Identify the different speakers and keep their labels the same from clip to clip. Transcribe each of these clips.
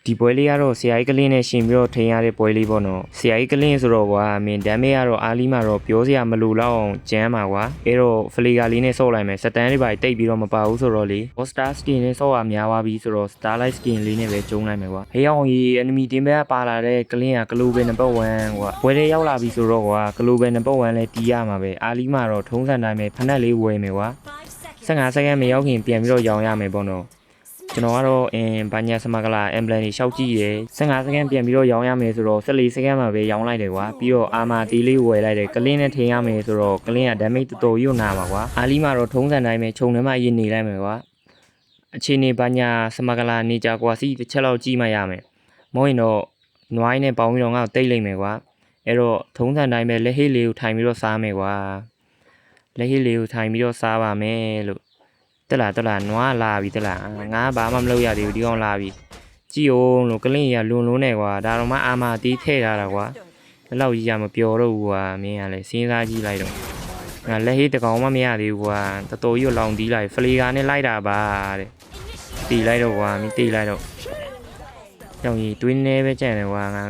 Speaker 1: ဒီပွဲလေးကတော့ဆရာကြီးကလင်းနဲ့ရှင်ပြီးတော့ထိန်ရတဲ့ပွဲလေးပေါ့နော်ဆရာကြီးကလင်းဆိုတော့ကွာမင်းဒမ်းမေးကတော့အားလီမှာတော့ပြောစရာမလိုတော့အောင်ကျမ်းပါကွာအဲ့တော့ဖလီကာလေးနဲ့ဆော့လိုက်မယ်စတန်လေးပါတိတ်ပြီးတော့မပါဘူးဆိုတော့လေ Star Skin နဲ့ဆော့ရများသွားပြီဆိုတော့ Starlight Skin လေးနဲ့ပဲကျုံးလိုက်မယ်ကွာဟေးအောင်ကြီး enemy team ဘက်ကပါလာတဲ့ကလင်းက Global Number 1ကွာပွဲလေးရောက်လာပြီဆိုတော့ကွာ Global Number 1လည်းတီးရမှာပဲအားလီမှာတော့ထုံးစံတိုင်းပဲဖနက်လေးဝယ်မယ်ကွာ15စက္ကန့်မရောက်ခင်ပြန်ပြီးတော့ရောင်းရမယ်ပေါ့နော်ကျွန်တော်ကတော့ဘာညာစမကလာ emblem တွေရှောက်ကြည့်ရယ်15စက္ကန့်ပြန်ပြီးတော့ရောင်းရမယ်ဆိုတော့14စက္ကန့်မှာပဲရောင်းလိုက်တယ်ကွာပြီးတော့အာမာတီးလေးဝယ်လိုက်တယ်ကလင်းနဲ့ထိန်ရမယ်ဆိုတော့ကလင်းက damage တော်တော်ရွတ်နာပါကွာအားလီမှာတော့ထုံးစံတိုင်းပဲခြုံထဲမှာရင်နေလိုက်မယ်ကွာအခြေအနေဘာညာစမကလာနေကြကွာစီတစ်ချက်လောက်ကြည့်မှရမယ်မဟုတ်ရင်တော့နွိုင်းနဲ့ပေါင်းပြီးတော့ငါ့ကိုတိတ်လိုက်မယ်ကွာအဲ့တော့ထုံးစံတိုင်းပဲလက်ဟေးလေးကိုထိုင်ပြီးတော့စားမယ်ကွာလက်ဟေးလေးကိုထိုင်ပြီးတော့စားပါမယ်လို့တက်လာနွားလာပြီတက်လာငါဘာမှမလုပ်ရသေးဘူးဒီကောင်လာပြီကြည့်အောင်လို့ကလင်းရလွန်လုံးနေကွာဒါတော့မှအာမာတီးထည့်ထားတာကွာဘယ်လောက်ကြီးရမပြောတော့ဘူးကွာမင်းကလည်းစဉ်းစားကြည့်လိုက်တော့ငါလက်ဟေးတကောင်မှမရသေးဘူးကွာတော်တော်ကြီးလောင်တီးလိုက်ဖလီကာနဲ့လိုက်တာပါတဲ့တီးလိုက်တော့ကွာမင်းတီးလိုက်တော့ကြောင်ကြီးတွင်းနေပဲကြံ့တယ်ကွာငါ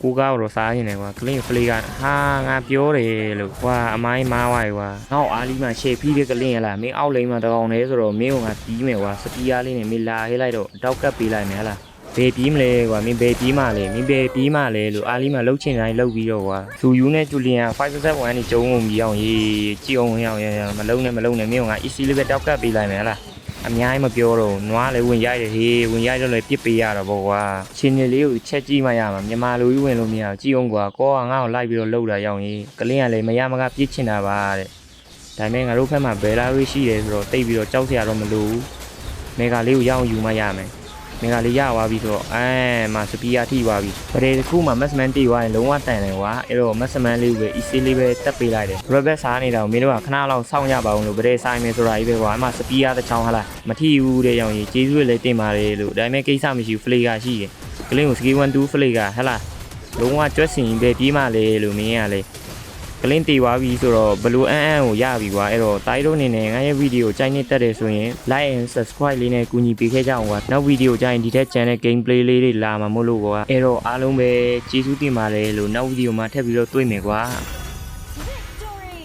Speaker 1: ကိုကားတော့စားနေတယ်ကွာကလင်းဖလီကာဟာငါပြောတယ်လို့ကွာအမိုင်းမားဝိုင်ကွာငါ့အားလီမှာရှေ့ဖီးတဲ့ကလင်းရလားမင်းအောက်လိန်မှာတကောင်လဲဆိုတော့မင်းကငါတီးမယ်ကွာစပီးယားလေးနဲ့မင်းလာဟဲလိုက်တော့တောက်ကပ်ပေးလိုက်မယ်ဟလားဘေးပြီးမလဲကွာမင်းဘေးပြီးမှလေမင်းဘေးပြီးမှလေလို့အားလီမှာလှုပ်ချင်တိုင်းလှုပ်ပြီးတော့ကွာဇူယူနဲ့ဂျူလီယန်571နေကျုံအောင်ကြီးအောင်ရေးကြည့်အောင်ရအောင်မလုံးနဲ့မင်းကငါ easy လေးပဲတောက်ကပ်ပေးလိုက်မယ်ဟလားအများကြီးမပြောတော့နွားလည်းဝင်ရိုက်တယ်ဟေးဝင်ရိုက်တော့လည်းပြစ်ပေးရတော့ပေါ့ကွာချင်းနေလေးကိုချက်ကြည့်မှရမှာမြန်မာလူကြီးဝင်လို့မရဘူးကြည့်အောင်ကွာကောကငါ့ကိုလိုက်ပြီးတော့လှုပ်တာရောက်ရင်ကလင်းကလည်းမရမကပြစ်ချင်တာပါတဲ့ဒါပေမဲ့ငါတို့ဖက်မှာဘယ်လာရေးရှိတယ်ဆိုတော့တိတ်ပြီးတော့ကြောက်စရာတော့မလိုဘူးမေဂါလေးကိုရအောင်ယူမှရမယ်မေဂါလေးရသွားပြီဆိုတော့မစပီးယာထိသွားပြီဗရေတစ်ခုမှမက်စမန်တီးသွားရင်လုံးဝတန်တယ်ကွာအဲ့တော့မက်စမန်လေးကိုပဲ easy လေးပဲတက်ပေးလိုက်တယ် rebel စားနေတာကိုမင်းတို့ကခဏလောက်စောင့်ရပါအောင်လို့ဗရေဆိုင်မယ်ဆိုတာကြီးပဲကွာစပီးယာတစ်ချောင်းဟလားမထိဘူးတဲ့ရောင်ကြီးကျေးဇူးလည်းတင်ပါတယ်လို့ဒါပေမဲ့ကိစ္စမရှိဘူးဖလေကရှိတယ်ကလင်းကို skill 1 2ဖလေကဟလားလုံးဝကျွတ်စင်ပဲပြေးမှလေလို့မင်းကလေကလင်းတီသွားပြီဆိုတော့ဘလူးကိုရပြီကွာအဲ့တော့တိုင်းတို့အနေနဲ့ငါရဲ့ဗီဒီယိုကြိုက်နေတတ်တယ်ဆိုရင် like and subscribe လေးနဲ့ကူညီပေးခဲ့ကြအောင်ကွာနောက်ဗီဒီယိုကြိုင်ဒီထက်ကျန်တဲ့ gameplay လေးတွေလာမှာမို့လို့ကွာအဲ့တော့အားလုံးပဲကျေးဇူးတင်ပါတယ်လို့နောက်ဗီဒီယိုမှာထပ်ပြီးတော့တွေ့မယ်ကွာ